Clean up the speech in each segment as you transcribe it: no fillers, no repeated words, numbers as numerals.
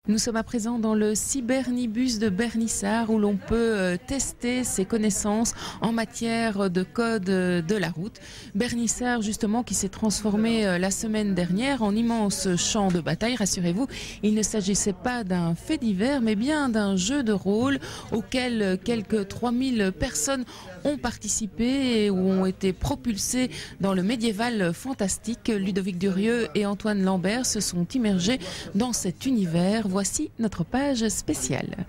Nous sommes à présent dans le Cybernibus de Bernissart où l'on peut tester ses connaissances en matière de code de la route. Bernissart justement qui s'est transformé la semaine dernière en immense champ de bataille. Rassurez-vous, il ne s'agissait pas d'un fait divers mais bien d'un jeu de rôle auquel quelques 3000 personnes ont participé et où ont été propulsées dans le médiéval fantastique. Ludovic Durieux et Antoine Lambert se sont immergés dans cet univers. Voici notre page spéciale.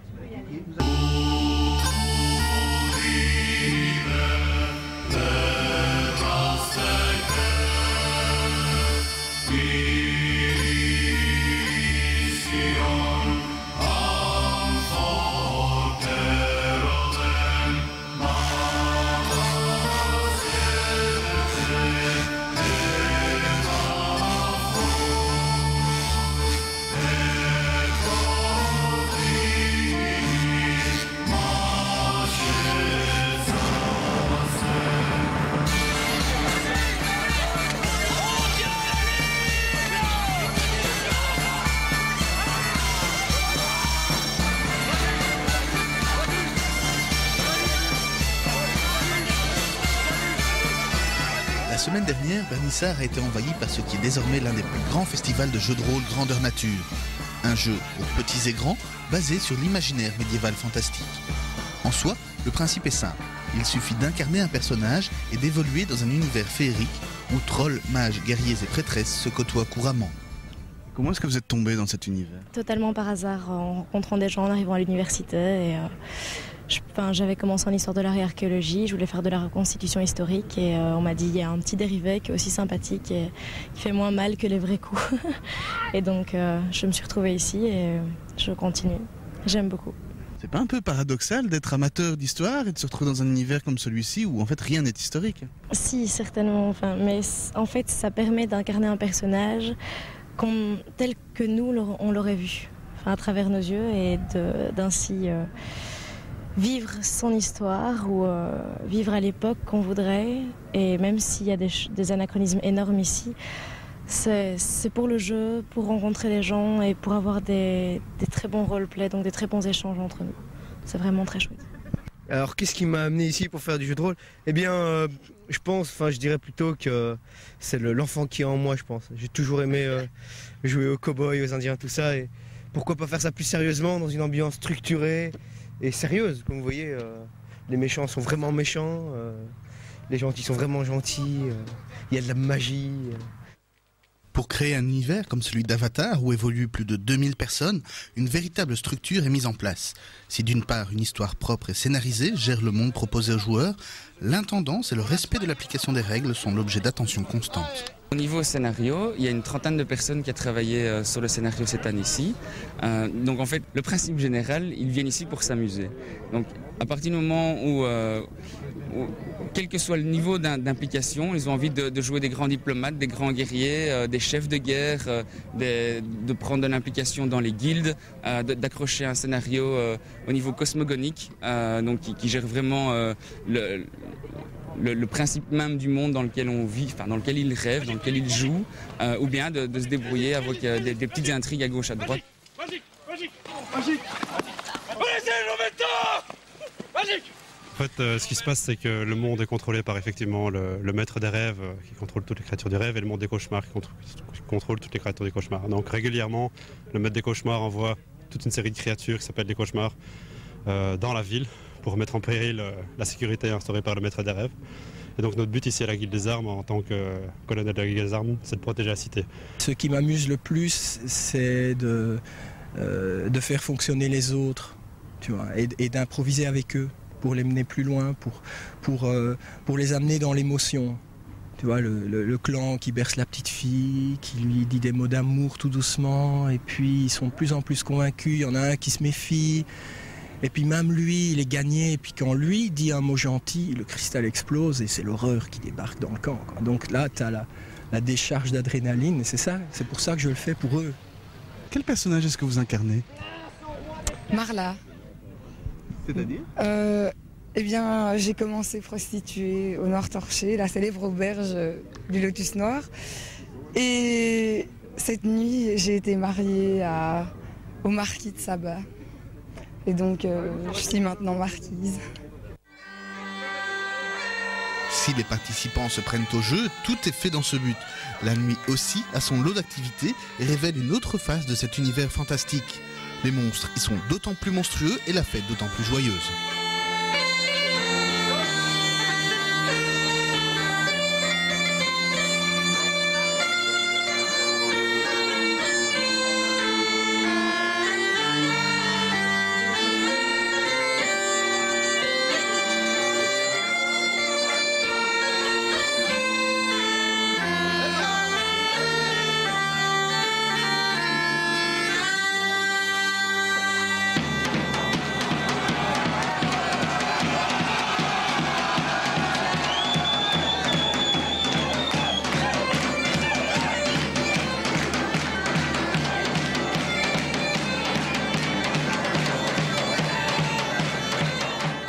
La semaine dernière, Bernissart a été envahi par ce qui est désormais l'un des plus grands festivals de jeux de rôle grandeur nature. Un jeu pour petits et grands, basé sur l'imaginaire médiéval fantastique. En soi, le principe est simple. Il suffit d'incarner un personnage et d'évoluer dans un univers féerique où trolls, mages, guerriers et prêtresses se côtoient couramment. Comment est-ce que vous êtes tombé dans cet univers? Totalement par hasard, en rencontrant des gens en arrivant à l'université. J'avais commencé en histoire de l'art et archéologie, je voulais faire de la reconstitution historique et on m'a dit il y a un petit dérivé qui est aussi sympathique et qui fait moins mal que les vrais coups. Et donc je me suis retrouvée ici et je continue. J'aime beaucoup. C'est pas un peu paradoxal d'être amateur d'histoire et de se retrouver dans un univers comme celui-ci où en fait rien n'est historique? Si, certainement. Mais en fait ça permet d'incarner un personnage tel que nous on l'aurait vu, à travers nos yeux et d'ainsi vivre son histoire ou vivre à l'époque qu'on voudrait. Et même s'il y a des anachronismes énormes ici, c'est pour le jeu, pour rencontrer les gens et pour avoir des très bons roleplays, donc des très bons échanges entre nous. C'est vraiment très chouette. Alors qu'est-ce qui m'a amené ici pour faire du jeu de rôle? Eh bien, je dirais plutôt que c'est l'enfant qui est en moi, je pense. J'ai toujours aimé jouer aux cow-boys, aux indiens, tout ça. Et pourquoi pas faire ça plus sérieusement, dans une ambiance structurée et sérieuse. Comme vous voyez, les méchants sont vraiment méchants, les gentils sont vraiment gentils, il y a de la magie. Pour créer un univers comme celui d'Avatar, où évoluent plus de 2000 personnes, une véritable structure est mise en place. Si d'une part une histoire propre et scénarisée gère le monde proposé aux joueurs, l'intendance et le respect de l'application des règles sont l'objet d'attention constante. Au niveau scénario, il y a une trentaine de personnes qui ont travaillé sur le scénario cette année-ci. Donc en fait, le principe général, ils viennent ici pour s'amuser. Donc à partir du moment où quel que soit le niveau d'implication, ils ont envie de jouer des grands diplomates, des grands guerriers, des chefs de guerre, de prendre de l'implication dans les guildes, d'accrocher un scénario au niveau cosmogonique, donc qui gère vraiment le principe même du monde dans lequel on vit, dans lequel ils rêvent, dans lequel ils jouent, ou bien de se débrouiller avec des petites intrigues à gauche, à droite. Magique! Magique! En fait, ce qui se passe, c'est que le monde est contrôlé par effectivement le maître des rêves qui contrôle toutes les créatures du rêve et le monde des cauchemars qui contrôle toutes les créatures des cauchemars. Donc régulièrement, le maître des cauchemars envoie toute une série de créatures qui s'appellent les cauchemars dans la ville pour mettre en péril la sécurité instaurée par le maître des rêves. Et donc notre but ici à la Guilde des Armes, en tant que colonel de la Guilde des Armes, c'est de protéger la cité. Ce qui m'amuse le plus, c'est de faire fonctionner les autres, tu vois, et d'improviser avec eux pour les mener plus loin, pour les amener dans l'émotion. Tu vois, le clan qui berce la petite fille, qui lui dit des mots d'amour tout doucement, et puis ils sont de plus en plus convaincus, il y en a un qui se méfie, et puis même lui, il est gagné, et puis quand lui dit un mot gentil, le cristal explose, et c'est l'horreur qui débarque dans le camp, quoi. Donc là, tu as la décharge d'adrénaline, et c'est pour ça que je le fais pour eux. Quel personnage est-ce que vous incarnez? Marla. C'est-à-dire Eh bien, j'ai commencé prostituée au Nord Torché, la célèbre auberge du Lotus Noir. Et cette nuit, j'ai été mariée à au marquis de Saba. Et donc je suis maintenant marquise. Si les participants se prennent au jeu, tout est fait dans ce but. La nuit aussi a son lot d'activités et révèle une autre face de cet univers fantastique. Les monstres y sont d'autant plus monstrueux et la fête d'autant plus joyeuse.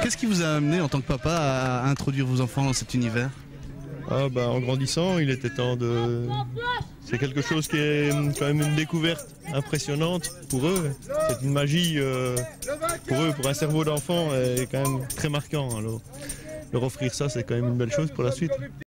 Qu'est-ce qui vous a amené en tant que papa à introduire vos enfants dans cet univers? En grandissant, il était temps de... C'est quelque chose qui est quand même une découverte impressionnante pour eux. C'est une magie pour eux, pour un cerveau d'enfant, est quand même très marquant. Alors, leur offrir ça, c'est quand même une belle chose pour la suite.